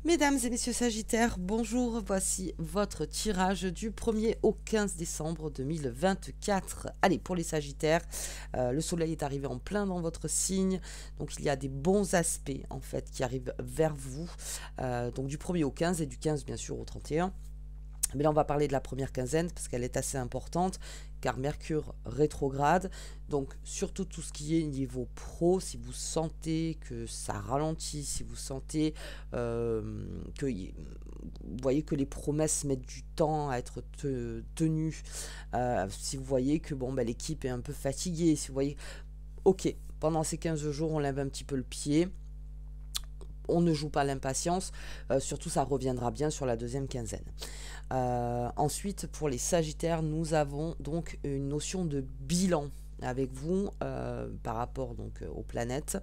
Mesdames et messieurs Sagittaires, bonjour, voici votre tirage du 1er au 15 décembre 2024. Allez, pour les Sagittaires, le soleil est arrivé en plein dans votre signe, donc il y a des bons aspects en fait qui arrivent vers vous, donc du 1er au 15 et du 15 bien sûr au 31. Mais là, on va parler de la première quinzaine parce qu'elle est assez importante, car Mercure rétrograde. Donc, surtout tout ce qui est niveau pro, si vous sentez que ça ralentit, si vous sentez que vous voyez que les promesses mettent du temps à être tenues, si vous voyez que bon, bah, l'équipe est un peu fatiguée, si vous voyez, ok, pendant ces 15 jours, on lève un petit peu le pied. On ne joue pas l'impatience, surtout ça reviendra bien sur la deuxième quinzaine. Ensuite, pour les Sagittaires, nous avons donc une notion de bilan avec vous par rapport donc aux planètes.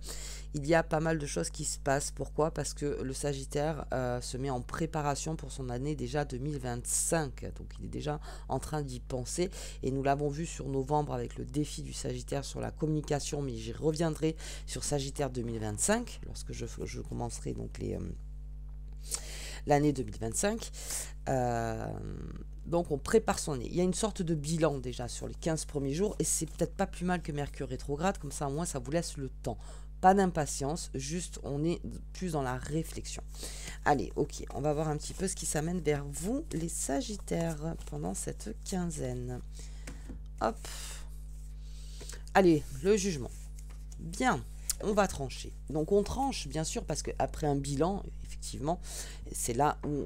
Il y a pas mal de choses qui se passent. Pourquoi? Parce que le Sagittaire se met en préparation pour son année déjà 2025. Donc il est déjà en train d'y penser. Et nous l'avons vu sur novembre avec le défi du Sagittaire sur la communication. Mais j'y reviendrai sur Sagittaire 2025 lorsque je commencerai donc l'année 2025. Donc on prépare son année. Il y a une sorte de bilan déjà sur les 15 premiers jours et c'est peut-être pas plus mal que Mercure rétrograde, comme ça au moins ça vous laisse le temps. Pas d'impatience, juste on est plus dans la réflexion. Allez, ok, on va voir un petit peu ce qui s'amène vers vous les Sagittaires pendant cette quinzaine. Hop. Allez, le jugement. Bien, on va trancher. Donc on tranche bien sûr parce qu'après un bilan, effectivement, c'est là où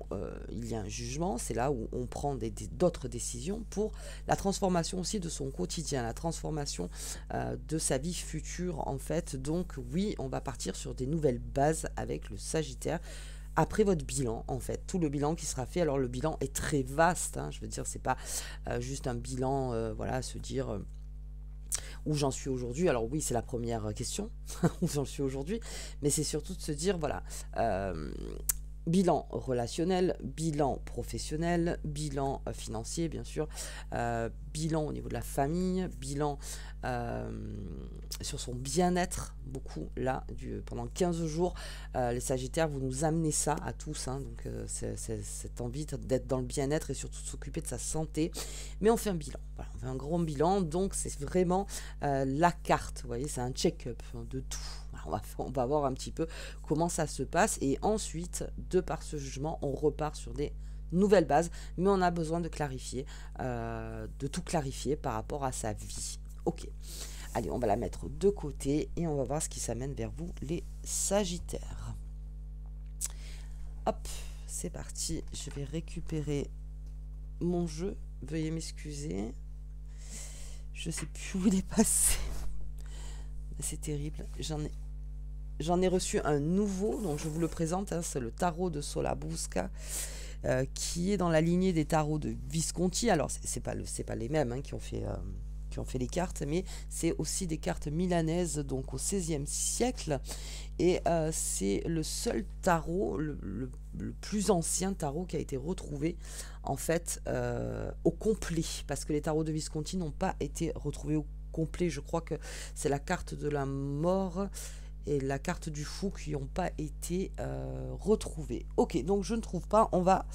il y a un jugement, c'est là où on prend d'autres décisions pour la transformation aussi de son quotidien, la transformation de sa vie future en fait. Donc oui, on va partir sur des nouvelles bases avec le Sagittaire. Après votre bilan, en fait, tout le bilan qui sera fait. Alors le bilan est très vaste, hein, je veux dire, c'est pas juste un bilan, voilà, se dire où j'en suis aujourd'hui. Alors oui, c'est la première question, où j'en suis aujourd'hui, mais c'est surtout de se dire, voilà, bilan relationnel, bilan professionnel, bilan financier, bien sûr, bilan au niveau de la famille, bilan sur son bien-être, beaucoup là, pendant 15 jours. Les Sagittaires, vous nous amenez ça à tous, hein, donc cette envie d'être dans le bien-être et surtout de s'occuper de sa santé. Mais on fait un bilan, voilà, on fait un grand bilan, donc c'est vraiment la carte, vous voyez, c'est un check-up de tout. On va voir un petit peu comment ça se passe et ensuite, de par ce jugement, on repart sur des nouvelles bases, mais on a besoin de clarifier, de tout clarifier par rapport à sa vie. Ok, allez, on va la mettre de côté et on va voir ce qui s'amène vers vous, les Sagittaires. Hop, c'est parti, je vais récupérer mon jeu, veuillez m'excuser, je sais plus où il est passé, c'est terrible, J'en ai reçu un nouveau, donc je vous le présente, hein, c'est le tarot de Solabusca, qui est dans la lignée des tarots de Visconti. Alors, c'est pas les mêmes hein, qui ont fait les cartes, mais c'est aussi des cartes milanaises, donc au XVIe siècle. Et c'est le seul tarot, le plus ancien tarot qui a été retrouvé, en fait, au complet, parce que les tarots de Visconti n'ont pas été retrouvés au complet. Je crois que c'est la carte de la mort et la carte du fou qui n'ont pas été retrouvées. Ok, donc je ne trouve pas, on va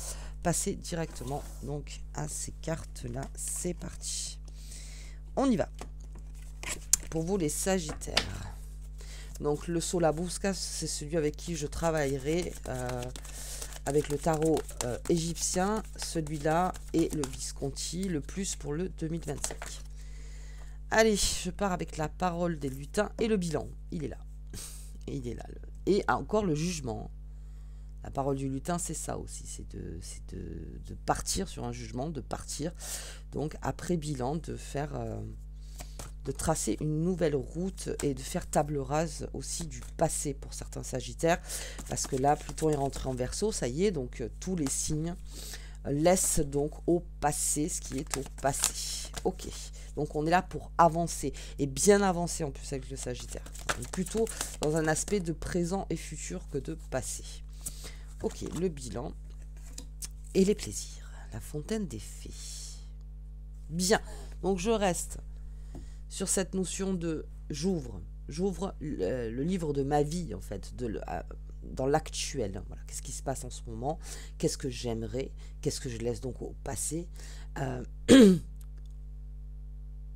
passer directement donc à ces cartes-là. C'est parti. On y va. Pour vous les Sagittaires. Donc le Solabusca, c'est celui avec qui je travaillerai avec le tarot égyptien, celui-là et le Visconti, le plus pour le 2025. Allez, je pars avec la parole des lutins et le bilan. Il est là. Il est là. Et encore le jugement. La parole du lutin, c'est ça aussi. C'est de partir sur un jugement, de partir. Donc, après bilan, de tracer une nouvelle route et de faire table rase aussi du passé pour certains Sagittaires. Parce que là, Pluton est rentré en Verseau, ça y est. Donc, tous les signes laissent donc au passé ce qui est au passé. Ok. Donc on est là pour avancer, et bien avancer en plus avec le Sagittaire. Donc plutôt dans un aspect de présent et futur que de passé. Ok, le bilan et les plaisirs. La fontaine des fées. Bien, donc je reste sur cette notion de j'ouvre le livre de ma vie en fait, dans l'actuel. Voilà. Qu'est-ce qui se passe en ce moment? Qu'est-ce que j'aimerais? Qu'est-ce que je laisse donc au passé? Euh,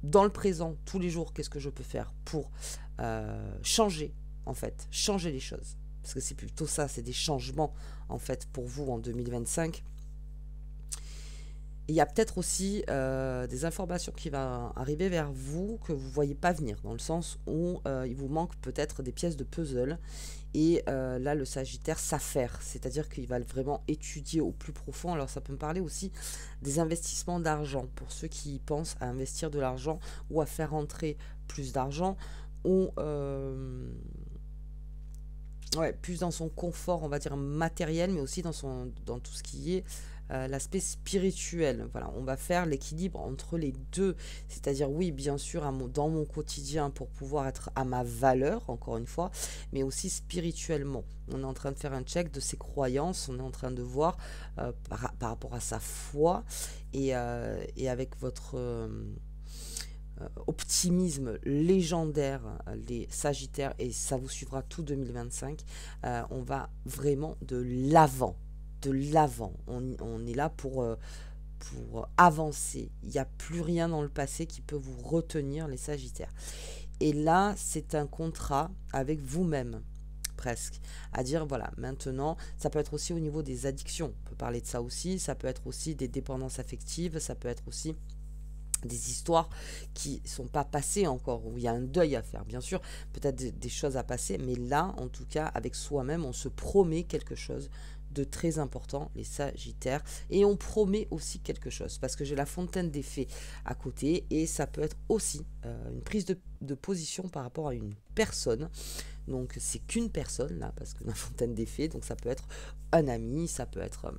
dans le présent, tous les jours, qu'est-ce que je peux faire pour changer, en fait, changer les choses? Parce que c'est plutôt ça, c'est des changements, en fait, pour vous en 2025. Il y a peut-être aussi des informations qui vont arriver vers vous que vous ne voyez pas venir, dans le sens où il vous manque peut-être des pièces de puzzle. Et là, le Sagittaire s'affaire, c'est-à-dire qu'il va vraiment étudier au plus profond. Alors, ça peut me parler aussi des investissements d'argent, pour ceux qui pensent à investir de l'argent ou à faire rentrer plus d'argent, ou ouais, plus dans son confort, on va dire matériel, mais aussi dans tout ce qui est l'aspect spirituel. Voilà, on va faire l'équilibre entre les deux. C'est-à-dire, oui, bien sûr, dans mon quotidien pour pouvoir être à ma valeur, encore une fois, mais aussi spirituellement. On est en train de faire un check de ses croyances, on est en train de voir par rapport à sa foi et avec votre optimisme légendaire, les Sagittaires, et ça vous suivra tout 2025, on va vraiment de l'avant. On est là pour avancer. Il n'y a plus rien dans le passé qui peut vous retenir, les Sagittaires. Et là, c'est un contrat avec vous-même, presque. À dire, voilà, maintenant, ça peut être aussi au niveau des addictions. On peut parler de ça aussi. Ça peut être aussi des dépendances affectives. Ça peut être aussi des histoires qui ne sont pas passées encore, où il y a un deuil à faire, bien sûr, peut-être des choses à passer, mais là, en tout cas, avec soi-même, on se promet quelque chose de très important, les Sagittaires, et on promet aussi quelque chose, parce que j'ai la fontaine des fées à côté, et ça peut être aussi une prise de position par rapport à une personne. Donc c'est qu'une personne là, parce que la fontaine des fées, donc ça peut être un ami, ça peut être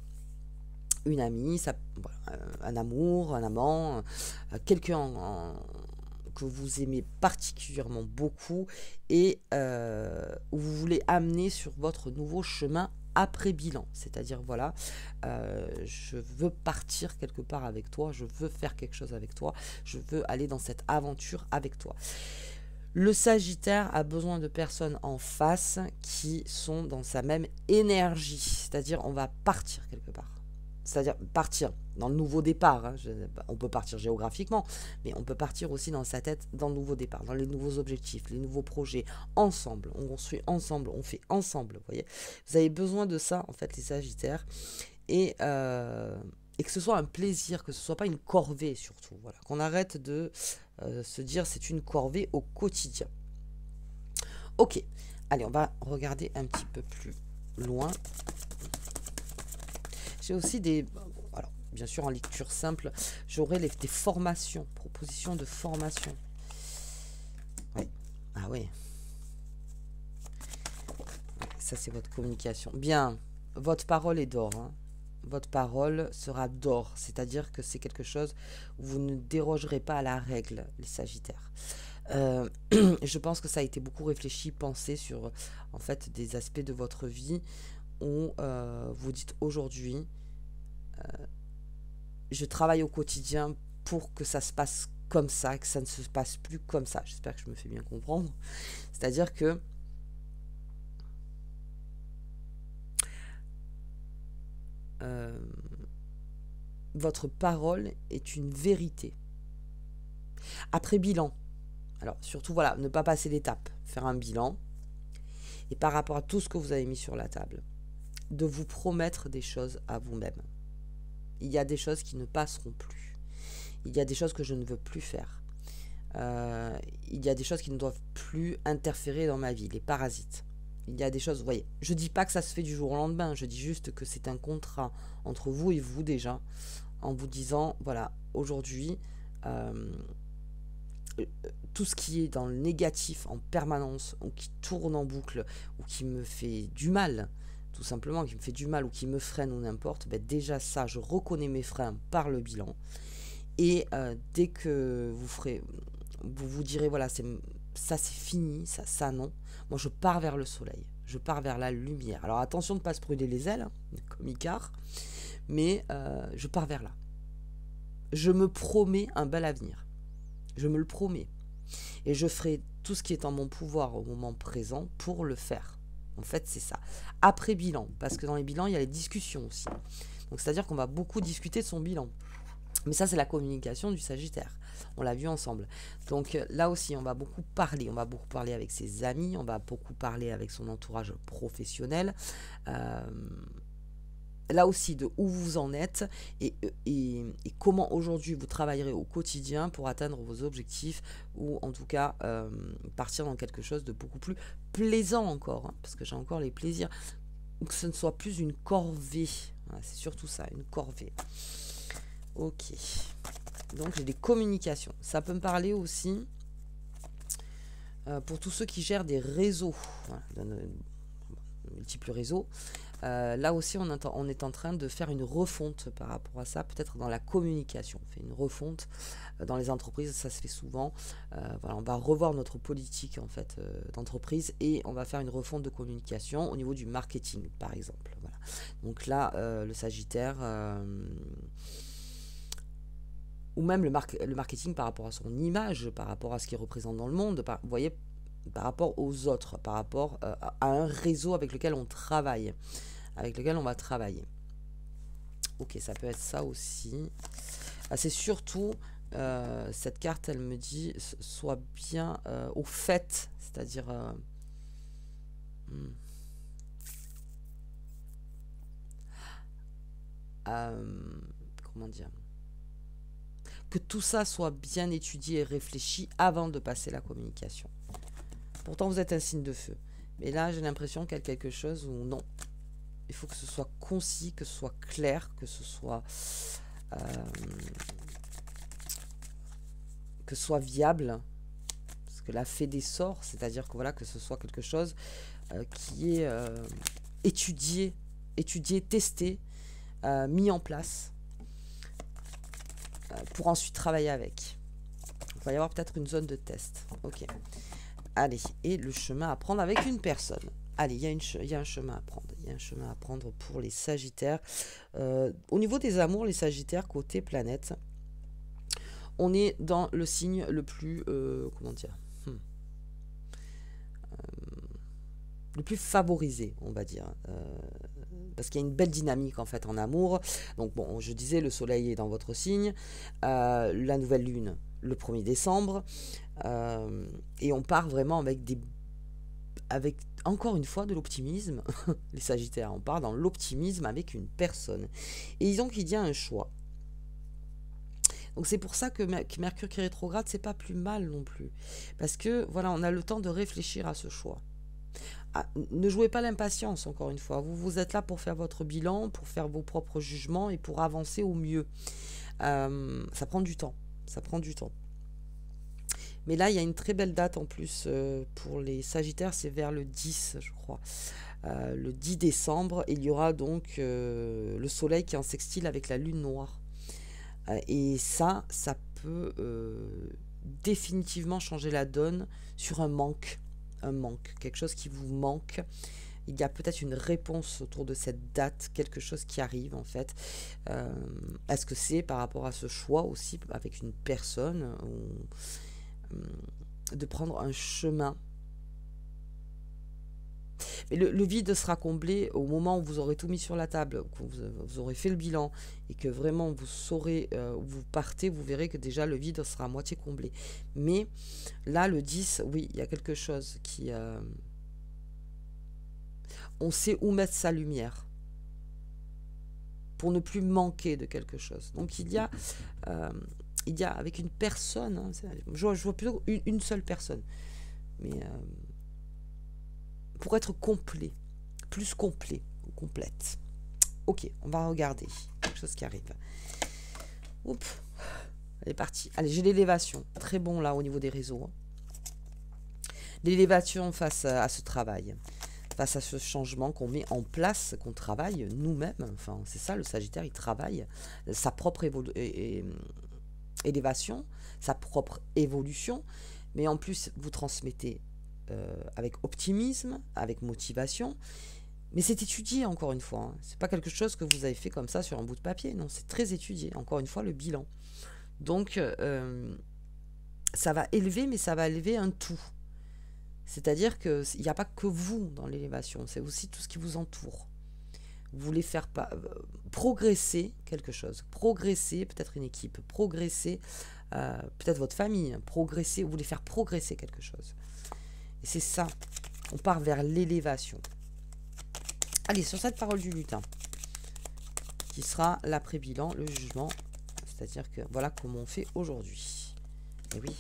une amie, voilà, un amour, un amant, quelqu'un que vous aimez particulièrement beaucoup et où vous voulez amener sur votre nouveau chemin après bilan. C'est-à-dire, voilà, je veux partir quelque part avec toi, je veux faire quelque chose avec toi, je veux aller dans cette aventure avec toi. Le Sagittaire a besoin de personnes en face qui sont dans sa même énergie. C'est-à-dire, on va partir quelque part. C'est-à-dire partir dans le nouveau départ. Hein. On peut partir géographiquement, mais on peut partir aussi dans sa tête dans le nouveau départ, dans les nouveaux objectifs, les nouveaux projets. Ensemble, on construit ensemble, on fait ensemble. Vous voyez, vous avez besoin de ça, en fait, les Sagittaires. Et que ce soit un plaisir, que ce ne soit pas une corvée, surtout. Voilà. Qu'on arrête de se dire c'est une corvée au quotidien. Ok, allez, on va regarder un petit peu plus loin. J'ai aussi alors, bien sûr, en lecture simple, j'aurai des formations, propositions de formation. Oui, ah oui. Ça, c'est votre communication. Bien, votre parole est d'or. Hein. Votre parole sera d'or, c'est-à-dire que c'est quelque chose où vous ne dérogerez pas à la règle, les Sagittaires. Je pense que ça a été beaucoup réfléchi, pensé sur, en fait, des aspects de votre vie où vous dites aujourd'hui, je travaille au quotidien pour que ça se passe comme ça, que ça ne se passe plus comme ça. J'espère que je me fais bien comprendre. C'est-à-dire que votre parole est une vérité. Après bilan, alors surtout voilà, ne pas passer l'étape, faire un bilan, et par rapport à tout ce que vous avez mis sur la table, de vous promettre des choses à vous-même. Il y a des choses qui ne passeront plus. Il y a des choses que je ne veux plus faire. Il y a des choses qui ne doivent plus interférer dans ma vie, les parasites. Il y a des choses, vous voyez, je ne dis pas que ça se fait du jour au lendemain, je dis juste que c'est un contrat entre vous et vous déjà, en vous disant, voilà, aujourd'hui, tout ce qui est dans le négatif en permanence, ou qui tourne en boucle, ou qui me fait du mal, tout simplement, qui me fait du mal, ou qui me freine, ou n'importe, ben déjà ça, je reconnais mes freins par le bilan, et dès que vous vous direz, voilà, ça c'est fini, ça non, moi je pars vers le soleil, je pars vers la lumière. Alors attention de ne pas se brûler les ailes, hein, comme Icare, mais je pars vers là. Je me promets un bel avenir. Je me le promets. Et je ferai tout ce qui est en mon pouvoir au moment présent pour le faire. En fait, c'est ça. Après bilan, parce que dans les bilans, il y a les discussions aussi. Donc, c'est-à-dire qu'on va beaucoup discuter de son bilan. Mais ça, c'est la communication du Sagittaire. On l'a vu ensemble. Donc là aussi, on va beaucoup parler. On va beaucoup parler avec ses amis. On va beaucoup parler avec son entourage professionnel. Là aussi, de où vous en êtes et comment aujourd'hui vous travaillerez au quotidien pour atteindre vos objectifs ou en tout cas partir dans quelque chose de beaucoup plus plaisant encore. Hein, parce que j'ai encore les plaisirs. Ou que ce ne soit plus une corvée. Voilà, c'est surtout ça, une corvée. Ok. Donc j'ai des communications. Ça peut me parler aussi pour tous ceux qui gèrent des réseaux, voilà, multiples réseaux. Là aussi, on est en train de faire une refonte par rapport à ça, peut-être dans la communication. On fait une refonte dans les entreprises, ça se fait souvent. Voilà, on va revoir notre politique en fait d'entreprise et on va faire une refonte de communication au niveau du marketing, par exemple. Voilà. Donc là, le Sagittaire, ou même le marketing par rapport à son image, par rapport à ce qu'il représente dans le monde, vous voyez, par rapport aux autres, par rapport à un réseau avec lequel on travaille, avec lequel on va travailler. Ok, ça peut être ça aussi. C'est surtout, cette carte, elle me dit, sois bien au fait, c'est-à-dire... comment dire, que tout ça soit bien étudié et réfléchi avant de passer la communication. Pourtant, vous êtes un signe de feu. Mais là, j'ai l'impression qu'il y a quelque chose où non. Il faut que ce soit concis, que ce soit clair, que ce soit viable. Parce que la fée des sorts, c'est-à-dire que voilà, que ce soit quelque chose qui est étudié, testé, mis en place pour ensuite travailler avec. Il va y avoir peut-être une zone de test. Ok. Allez, et le chemin à prendre avec une personne. Allez, il y a un chemin à prendre. Il y a un chemin à prendre pour les Sagittaires. Au niveau des amours, les Sagittaires, côté planète, on est dans le signe le plus... comment dire le plus favorisé, on va dire. Parce qu'il y a une belle dynamique en fait en amour. Donc bon, je disais, le soleil est dans votre signe. La nouvelle lune, le 1er décembre. Et on part vraiment avec encore une fois de l'optimisme. Les Sagittaires, on part dans l'optimisme avec une personne. Et disons qu'il y a un choix. Donc c'est pour ça que Mercure qui est rétrograde, c'est pas plus mal non plus. Parce que voilà, on a le temps de réfléchir à ce choix. Ne jouez pas l'impatience, encore une fois. Vous êtes là pour faire votre bilan, pour faire vos propres jugements et pour avancer au mieux. Ça prend du temps. Ça prend du temps. Mais là, il y a une très belle date en plus pour les Sagittaires. C'est vers le 10, je crois. Le 10 décembre. Il y aura donc le soleil qui est en sextile avec la lune noire. Et ça peut définitivement changer la donne sur un manque, quelque chose qui vous manque. Il y a peut-être une réponse autour de cette date, quelque chose qui arrive en fait. Est-ce que c'est par rapport à ce choix aussi avec une personne de prendre un chemin? Mais le vide sera comblé au moment où vous aurez tout mis sur la table, que vous aurez fait le bilan et que vraiment vous saurez où vous partez, vous verrez que déjà le vide sera à moitié comblé. Mais là, le 10, oui, il y a quelque chose qui... on sait où mettre sa lumière pour ne plus manquer de quelque chose. Donc il y a avec une personne, hein, je vois plutôt une seule personne, mais... pour être complet, plus complet ou complète. Ok, on va regarder quelque chose qui arrive. Oups, elle est partie. Allez, j'ai l'élévation. Très bon là au niveau des réseaux. L'élévation face à ce travail, face à ce changement qu'on met en place, qu'on travaille nous-mêmes. Enfin, c'est ça, le Sagittaire, il travaille sa propre élévation, sa propre évolution. Mais en plus, vous transmettez avec optimisme, avec motivation, mais c'est étudié encore une fois, hein. C'est pas quelque chose que vous avez fait comme ça sur un bout de papier, non, c'est très étudié, encore une fois le bilan. Donc ça va élever, mais ça va élever un tout. C'est-à-dire qu'il n'y a pas que vous dans l'élévation, c'est aussi tout ce qui vous entoure. Vous voulez faire progresser quelque chose, progresser peut-être une équipe, progresser peut-être votre famille, progresser, vous voulez faire progresser quelque chose. Et c'est ça, on part vers l'élévation. Allez, sur cette parole du lutin, qui sera l'après-bilan, le jugement, c'est-à-dire que voilà comment on fait aujourd'hui. Et oui.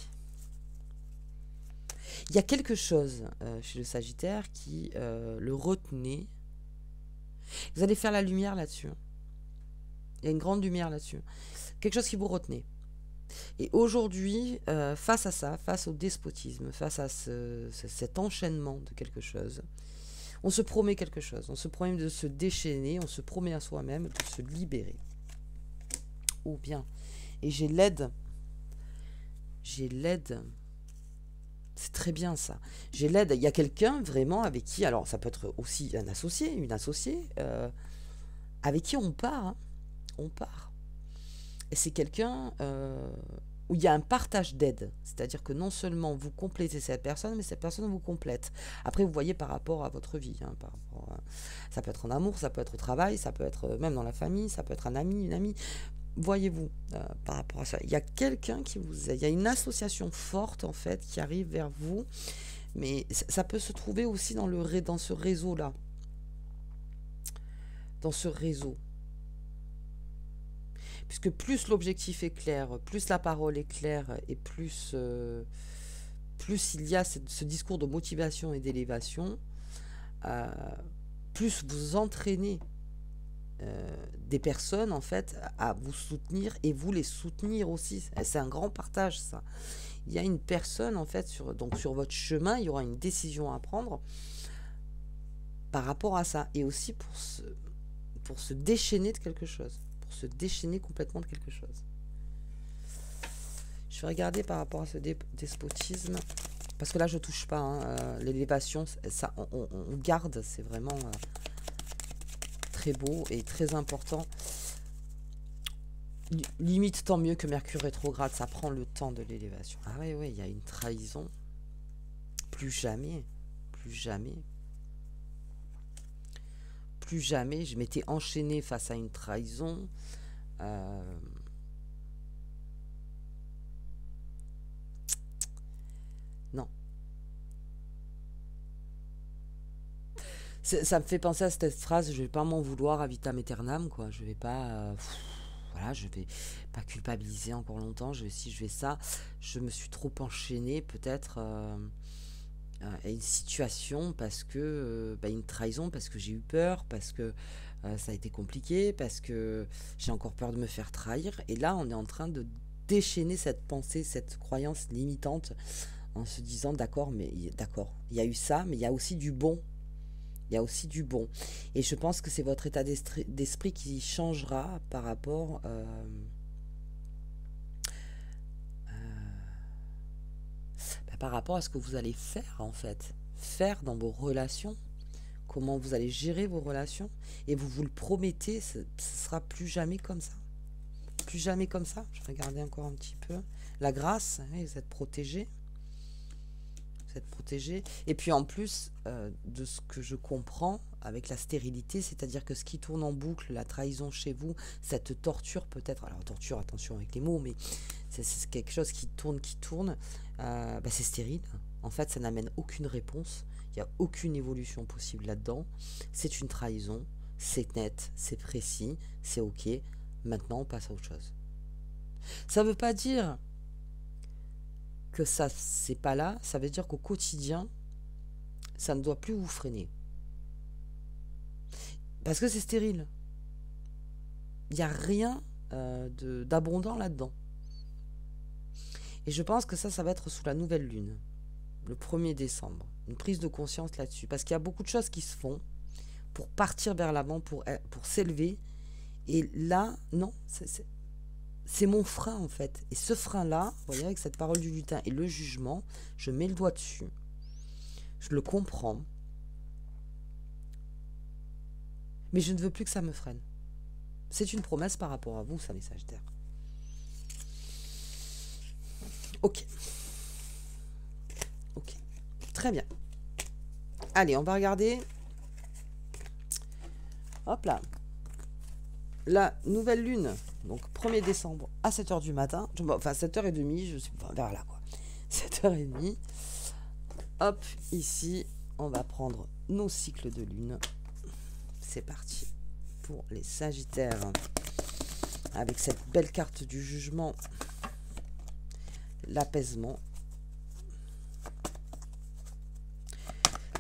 Il y a quelque chose chez le Sagittaire qui le retenait. Vous allez faire la lumière là-dessus. Il y a une grande lumière là-dessus. Quelque chose qui vous retenait. Et aujourd'hui, face à ça, face au despotisme, face à cet enchaînement de quelque chose, on se promet quelque chose. On se promet de se déchaîner, on se promet à soi-même de se libérer. Oh bien. Et j'ai l'aide. J'ai l'aide. C'est très bien ça. J'ai l'aide. Il y a quelqu'un vraiment avec qui, alors ça peut être aussi un associé, une associée, avec qui on part. Hein. On part. Et c'est quelqu'un où il y a un partage d'aide. C'est-à-dire que non seulement vous complétez cette personne, mais cette personne vous complète. Après, vous voyez par rapport à votre vie. Hein, ça peut être en amour, ça peut être au travail, ça peut être même dans la famille, ça peut être un ami, une amie. Voyez-vous, par rapport à ça, il y a quelqu'un qui vous aide, il y a une association forte en fait qui arrive vers vous, mais ça peut se trouver aussi dans ce réseau-là, dans ce réseau. Puisque plus l'objectif est clair, plus la parole est claire et plus il y a ce discours de motivation et d'élévation, plus vous entraînez des personnes en fait à vous soutenir et vous les soutenir aussi. C'est un grand partage ça. Il y a une personne en fait sur votre chemin, il y aura une décision à prendre par rapport à ça et aussi pour se déchaîner de quelque chose, pour se déchaîner complètement de quelque chose. Je vais regarder par rapport à ce despotisme parce que là je touche pas hein, l'élévation, ça on garde, c'est vraiment très beau et très important. Limite tant mieux que Mercure rétrograde, ça prend le temps de l'élévation. Ah oui, il y a une trahison. Plus jamais, plus jamais. Plus jamais, je m'étais enchaînée face à une trahison. Non. Ça me fait penser à cette phrase, je vais pas m'en vouloir à vitam aeternam, quoi. Je vais pas... voilà, je vais pas culpabiliser encore longtemps. Si je fais ça, je me suis trop enchaînée peut-être à une situation parce que... une trahison, parce que j'ai eu peur, parce que ça a été compliqué, parce que j'ai encore peur de me faire trahir. Et là, on est en train de déchaîner cette pensée, cette croyance limitante en se disant, d'accord, il y a eu ça, mais il y a aussi du bon. Il y a aussi du bon. Et je pense que c'est votre état d'esprit qui changera par rapport par rapport à ce que vous allez faire en fait. Faire dans vos relations. Comment vous allez gérer vos relations. Et vous le promettez, ce ne sera plus jamais comme ça. Plus jamais comme ça. Je vais regarder encore un petit peu. La grâce, oui, vous êtes protégé. Protégé. Et puis en plus de ce que je comprends avec la stérilité, c'est-à-dire que ce qui tourne en boucle, la trahison chez vous, cette torture peut-être, alors torture, attention avec les mots, mais c'est quelque chose qui tourne, c'est stérile. En fait, ça n'amène aucune réponse, il n'y a aucune évolution possible là-dedans. C'est une trahison, c'est net, c'est précis, c'est ok. Maintenant, on passe à autre chose. Ça ne veut pas dire que ça, c'est pas là, ça veut dire qu'au quotidien, ça ne doit plus vous freiner. Parce que c'est stérile. Il n'y a rien d'abondant là-dedans. Et je pense que ça va être sous la nouvelle lune, le 1er décembre. Une prise de conscience là-dessus. Parce qu'il y a beaucoup de choses qui se font pour partir vers l'avant, pour s'élever. Et là, non, c'est mon frein en fait. Et ce frein-là, vous voyez, avec cette parole du lutin et le jugement, je mets le doigt dessus. Je le comprends. Mais je ne veux plus que ça me freine. C'est une promesse par rapport à vous, ça, mes Sagittaires. Ok. Ok. Très bien. Allez, on va regarder. Hop là. La nouvelle lune, donc 1er décembre à 7h du matin. Enfin, 7h30, je suis vers là, quoi. 7h30. Hop, ici, on va prendre nos cycles de lune. C'est parti pour les Sagittaires. Avec cette belle carte du jugement. L'apaisement.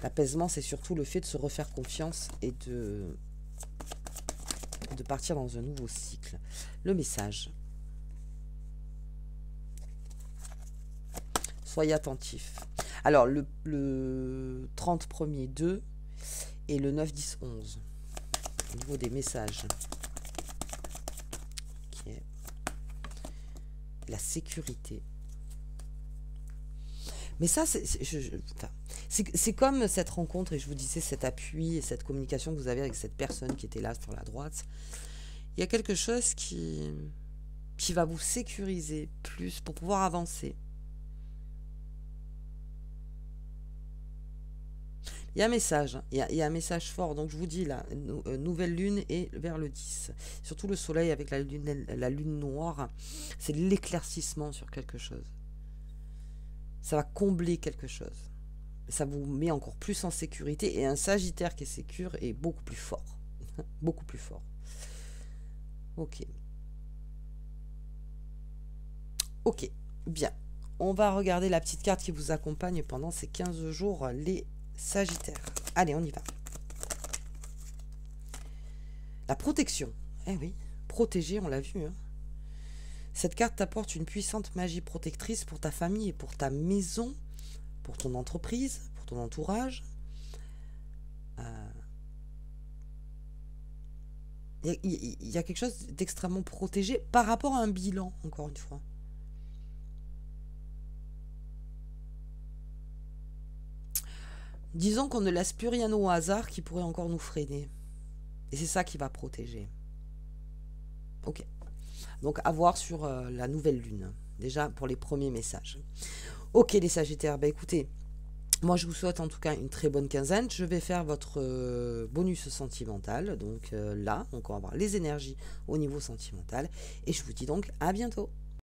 L'apaisement, c'est surtout le fait de se refaire confiance et de partir dans un nouveau cycle. Le message. Soyez attentifs. Alors, le 30 1er 2 et le 9, 10, 11. Au niveau des messages. Ok. La sécurité. Mais ça, c'est comme cette rencontre, et je vous disais, cet appui et cette communication que vous avez avec cette personne qui était là sur la droite. Il y a quelque chose qui va vous sécuriser plus pour pouvoir avancer. Il y a un message, il y a un message fort, donc je vous dis là, nouvelle lune et vers le 10. Surtout le soleil avec la lune noire, c'est l'éclaircissement sur quelque chose. Ça va combler quelque chose. Ça vous met encore plus en sécurité. Et un Sagittaire qui est sécure est beaucoup plus fort. Beaucoup plus fort. Ok. Ok, bien. On va regarder la petite carte qui vous accompagne pendant ces 15 jours, les Sagittaires. Allez, on y va. La protection. Eh oui, protéger, on l'a vu, hein. Cette carte t'apporte une puissante magie protectrice pour ta famille et pour ta maison, pour ton entreprise, pour ton entourage. Il y a quelque chose d'extrêmement protégé par rapport à un bilan, encore une fois. Disons qu'on ne laisse plus rien au hasard qui pourrait encore nous freiner. Et c'est ça qui va protéger. Ok. Donc, à voir sur la nouvelle lune. Déjà, pour les premiers messages. Ok, les Sagittaires. Bah, écoutez, moi, je vous souhaite en tout cas une très bonne quinzaine. Je vais faire votre bonus sentimental. Donc, là, on va avoir les énergies au niveau sentimental. Et je vous dis donc à bientôt.